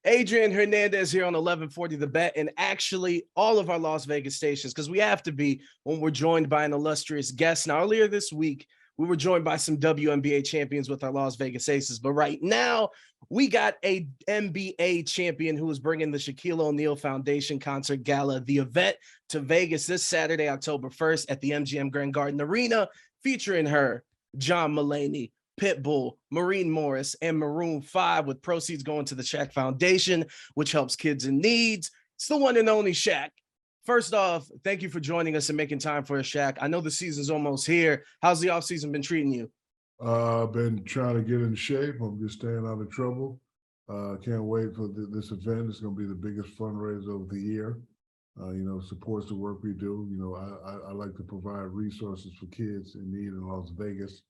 Adrian Hernandez here on 1140 The Bet, and actually all of our Las Vegas stations, because we have to be when we're joined by an illustrious guest. Now, earlier this week, we were joined by some WNBA champions with our Las Vegas Aces, but right now we got a NBA champion who is bringing the Shaquille O'Neal Foundation Concert Gala, the event, to Vegas this Saturday, October 1st at the MGM Grand Garden Arena, featuring her, John Mulaney, Pitbull, Maureen Morris, and Maroon 5, with proceeds going to the Shaq Foundation, which helps kids in need. It's the one and only Shaq. First off, thank you for joining us and making time for us, Shaq. I know the season's almost here. How's the offseason been treating you? I've been trying to get in shape. I'm just staying out of trouble. Can't wait for this event. It's going to be the biggest fundraiser of the year. Supports the work we do. I like to provide resources for kids in need in Las Vegas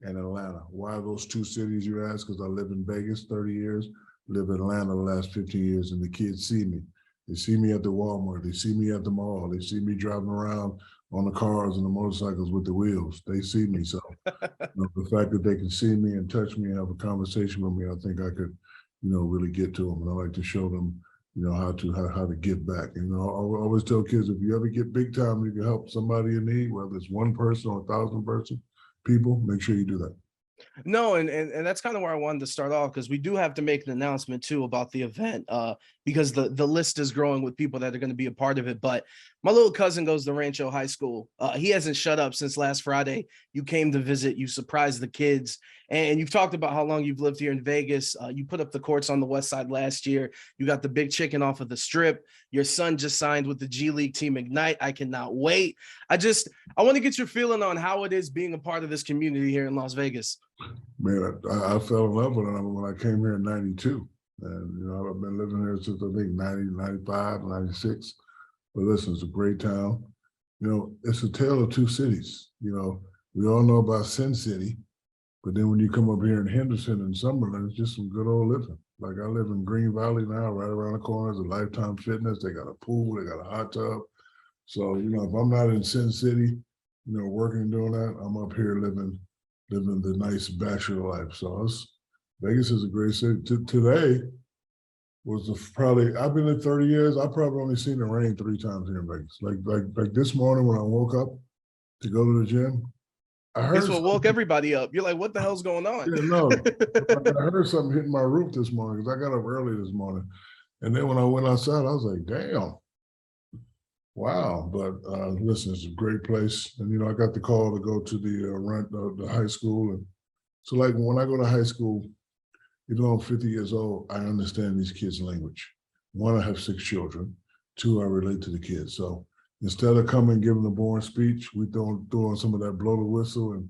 and Atlanta. Why those two cities, you ask? Because I live in Vegas 30 years, live in Atlanta the last 15 years, and the kids see me. They see me at the Walmart. They see me at the mall. They see me driving around on the cars and the motorcycles with the wheels. They see me. So the fact that they can see me and touch me and have a conversation with me, I think I could, really get to them. And I like to show them, how to give back. I always tell kids, if you ever get big time, you can help somebody in need, whether it's one person or 1,000 people, make sure you do that. No, and that's kind of where I wanted to start off, because we do have to make an announcement too about the event, because the list is growing with people that are going to be a part of it. But my little cousin goes to Rancho High School. He hasn't shut up since last Friday. You came to visit, you surprised the kids, and you've talked about how long you've lived here in Vegas. You put up the courts on the West Side last year. You got the big chicken off of the Strip. Your son just signed with the G League team Ignite. I cannot wait. I want to get your feeling on how it is being a part of this community here in Las Vegas. Man, I fell in love with it when I came here in '92. And, I've been living here since, I think, 90, 95, 96. But listen, it's a great town. It's a tale of two cities. We all know about Sin City, but then when you come up here in Henderson and Summerlin, it's just some good old living. Like, I live in Green Valley now, right around the corner is a Lifetime Fitness. They got a pool, they got a hot tub. So, if I'm not in Sin City, working and doing that, I'm up here living the nice bachelor life. So Vegas is a great city. Today was I've been in 30 years. I've probably only seen the rain 3 times here in Vegas. Like this morning when I woke up to go to the gym, I heard this will woke everybody up. You're like, what the hell's going on? Yeah, no. I heard something hitting my roof this morning because I got up early this morning. And then when I went outside, I was like, damn. Wow, but listen, it's a great place. And, I got the call to go to the high school. And so, like, when I go to high school, even though I'm 50 years old, I understand these kids' language. 1, I have 6 children. 2, I relate to the kids. So instead of coming and giving a boring speech, we throw on some of that blow the whistle. And,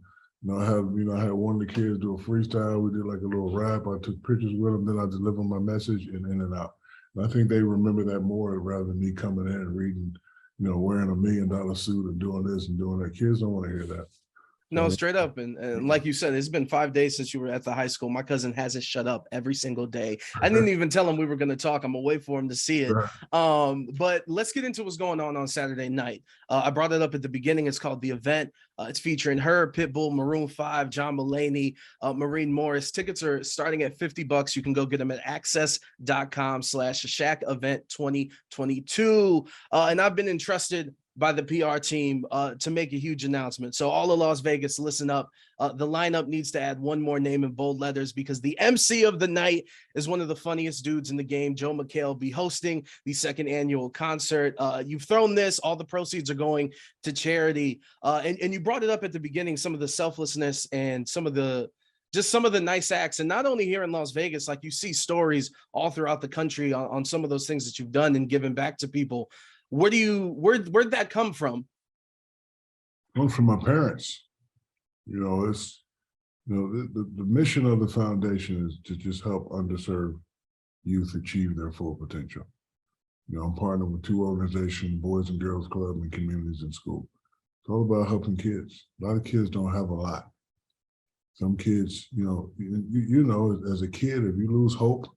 I had one of the kids do a freestyle. We did like a little rap. I took pictures with them. Then I delivered my message and in and out. And I think they remember that more rather than me coming in and reading, wearing $1 million suit and doing this and doing that. Kids don't want to hear that. No, straight up. And like you said, it's been 5 days since you were at the high school. My cousin hasn't shut up every single day. I didn't even tell him we were going to talk. I'm going to wait for him to see it. But let's get into what's going on Saturday night. I brought it up at the beginning. It's called The Event. It's featuring her, Pitbull, Maroon 5, John Mulaney, Maureen Morris. Tickets are starting at $50. You can go get them at access.com/Shaq Event 2022. And I've been entrusted by the PR team to make a huge announcement. So all of Las Vegas, listen up. The lineup needs to add one more name in bold letters, because the MC of the night is one of the funniest dudes in the game. Joe McHale will be hosting the 2nd annual concert. You've thrown this, all the proceeds are going to charity. And you brought it up at the beginning, some of the selflessness and some of the nice acts. And not only here in Las Vegas, like you see stories all throughout the country on some of those things that you've done and given back to people. Where'd that come from? Comes from my parents. It's the mission of the foundation is to just help underserved youth achieve their full potential. I'm partnered with 2 organizations, Boys and Girls Club and Communities in School. It's all about helping kids. A lot of kids don't have a lot. Some kids, as a kid, if you lose hope,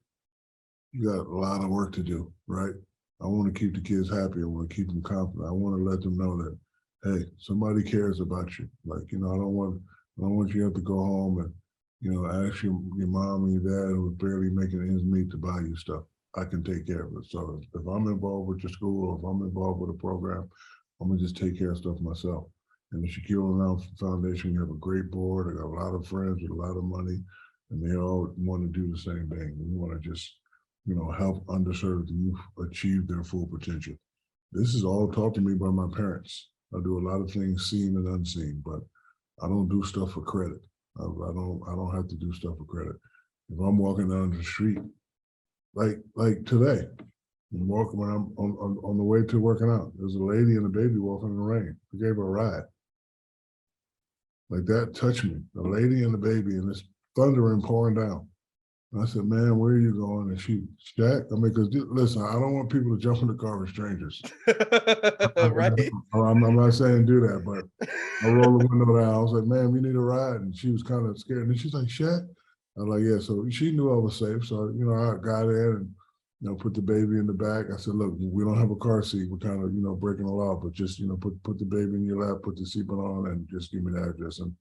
you got a lot of work to do, right? I want to keep the kids happy. I want to keep them confident. I want to let them know that, hey, somebody cares about you. Like, I don't want you to have to go home and, ask your mom and your dad who are barely making ends meet to buy you stuff. I can take care of it. So if I'm involved with your school, or if I'm involved with a program, I'm gonna just take care of stuff myself. And the Shaquille O'Neal Foundation, we have a great board. I got a lot of friends with a lot of money, and they all want to do the same thing. We want to just, help underserved youth achieve their full potential. This is all taught to me by my parents. I do a lot of things seen and unseen, but I don't do stuff for credit. I don't have to do stuff for credit. If I'm walking down the street, like today, when I'm on the way to working out, there's a lady and a baby walking in the rain. I gave her a ride. Like that touched me. A lady and a baby, and it's thundering, pouring down. And I said, "Man, where are you going?" And she, "Shaq." I mean, because listen, I don't want people to jump in the car with strangers. Right. I'm not saying do that, but I rolled the window down. I was like, "Man, we need a ride," and she was kind of scared. And then she's like, "Shaq." I was like, "Yeah." So she knew I was safe. So I got in and put the baby in the back. I said, "Look, we don't have a car seat. We're kind of breaking the law, but just put the baby in your lap, put the seatbelt on, and just give me the address." And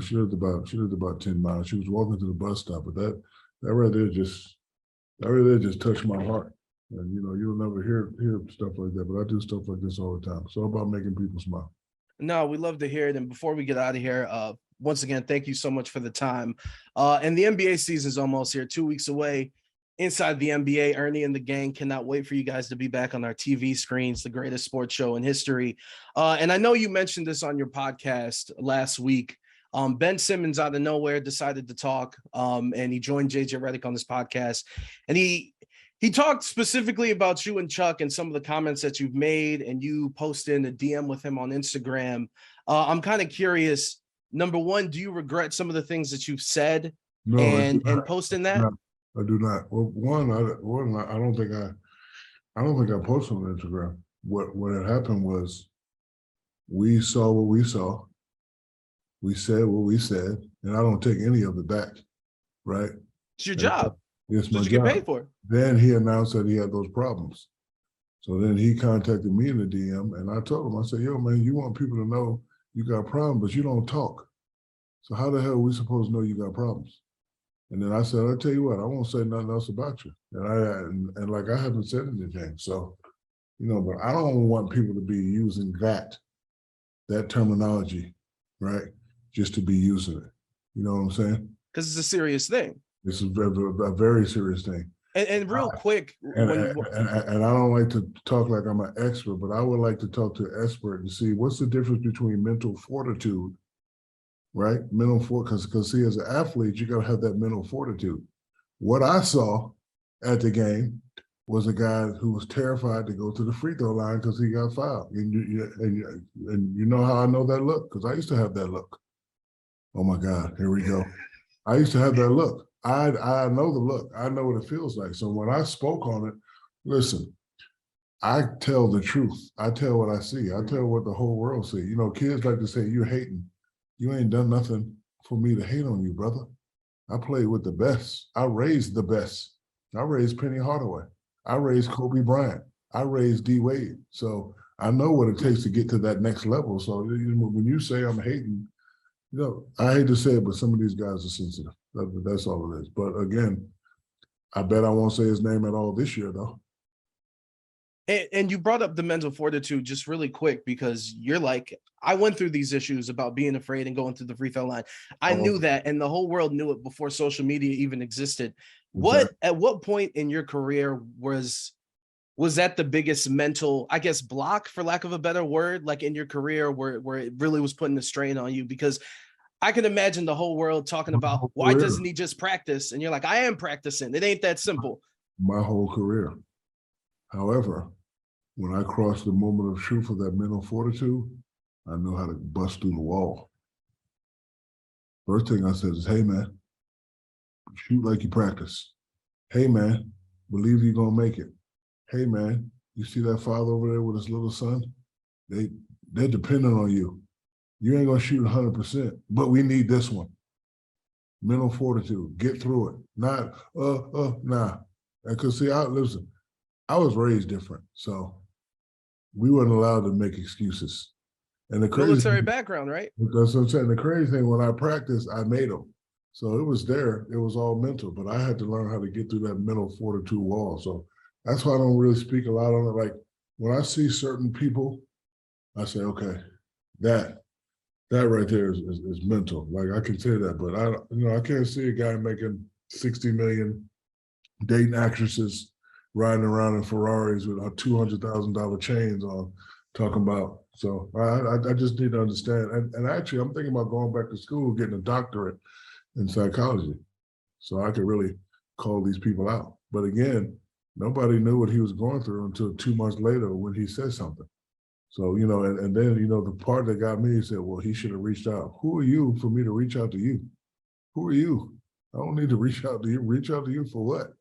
she lived about 10 miles. She was walking to the bus stop, but that right there just touched my heart. And you'll never hear stuff like that, but I do stuff like this all the time. It's all about making people smile. No, we love to hear it. And before we get out of here, once again, thank you so much for the time. And the NBA season is almost here, 2 weeks away. Inside the NBA, Ernie and the gang cannot wait for you guys to be back on our TV screens, the greatest sports show in history. And I know you mentioned this on your podcast last week. Ben Simmons out of nowhere decided to talk, and he joined JJ Redick on this podcast. And he talked specifically about you and Chuck and some of the comments that you've made, and you posted in a DM with him on Instagram. I'm kind of curious. Number one, do you regret some of the things that you've said and posting that? No, I do not. Well, I don't think I posted on Instagram. What had happened was we saw what we saw. We said what we said, and I don't take any of it back. Right? It's your job. It's my job. You get paid for. Then he announced that he had those problems. So then he contacted me in the DM, and I told him, I said, "Yo, man, you want people to know you got problems, but you don't talk. So how the hell are we supposed to know you got problems?" And then I said, "I'll tell you what, I won't say nothing else about you." And like I haven't said anything. So, but I don't want people to be using that terminology, right? Just to be using it. You know what I'm saying? Because it's a serious thing. This is a very serious thing. And real quick, and I don't like to talk like I'm an expert, but I would like to talk to an expert and see what's the difference between mental fortitude, right? Mental because see, as an athlete, you got to have that mental fortitude. What I saw at the game was a guy who was terrified to go to the free throw line because he got fouled. And you know how I know that look? Because I used to have that look. Oh my God, here we go. I used to have that look. I know the look. I know what it feels like. So when I spoke on it, listen, I tell the truth. I tell what I see. I tell what the whole world see. Kids like to say, "You're hating. You ain't done nothing for me to hate on you, brother." I played with the best. I raised the best. I raised Penny Hardaway. I raised Kobe Bryant. I raised D. Wade. So I know what it takes to get to that next level. So when you say I'm hating, I hate to say it, but some of these guys are sensitive. That's all it is. But again, I bet I won't say his name at all this year, though. And you brought up the mental fortitude just really quick because you're like, I went through these issues about being afraid and going through the free throw line. I knew that, and the whole world knew it before social media even existed. Exactly. At what point in your career was that the biggest mental, I guess, block, for lack of a better word, like in your career where it really was putting a strain on you? Because I can imagine the whole world talking about, why doesn't he just practice? And you're like, I am practicing. It ain't that simple. My whole career. However, when I crossed the moment of truth of that mental fortitude, I know how to bust through the wall. First thing I said is, "Hey, man, shoot like you practice. Hey, man, believe you're going to make it. Hey, man, you see that father over there with his little son? They're dependent on you. You ain't going to shoot 100%, but we need this one. Mental fortitude, get through it. Not, nah." Because see, I was raised different, so we weren't allowed to make excuses. And the crazy military background, right? That's what I'm saying. The crazy thing, when I practiced, I made them. So it was there. It was all mental, but I had to learn how to get through that mental fortitude wall. So that's why I don't really speak a lot on it. Like when I see certain people, I say, okay, that right there is mental. Like I can say that, but I can't see a guy making 60 million dating actresses riding around in Ferraris with $200,000 chains on, talking about. So I just need to understand. And actually, I'm thinking about going back to school, getting a doctorate in psychology, so I could really call these people out. But again, nobody knew what he was going through until 2 months later when he said something. So, and then, the part that got me said, well, he should have reached out. Who are you for me to reach out to you? Who are you? I don't need to reach out to you. Reach out to you for what?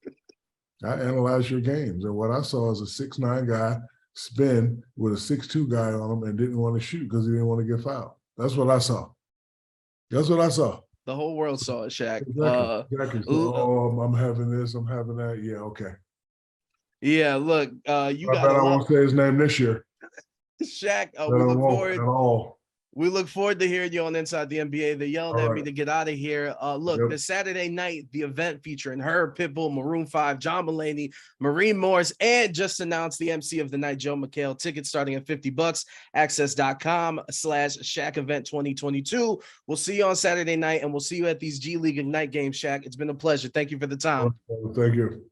I analyzed your games, and what I saw is a 6'9" guy spin with a 6'2" guy on him and didn't want to shoot because he didn't want to get fouled. That's what I saw. That's what I saw. The whole world saw it, Shaq. Exactly. So, I'm having this, I'm having that. Yeah, okay. Yeah, look, you got. I won't say his name this year. Shaq, we look forward at all. We look forward to hearing you on Inside the NBA. They're yelling at me to get out of here. Look, this Saturday night, the event featuring her, Pitbull, Maroon 5, John Mulaney, Maureen Morris, and just announced the MC of the night, Joe McHale. Tickets starting at $50. Access.com/Shaq Event 2022. We'll see you on Saturday night, and we'll see you at these G League Ignite games, Shaq. It's been a pleasure. Thank you for the time. Thank you.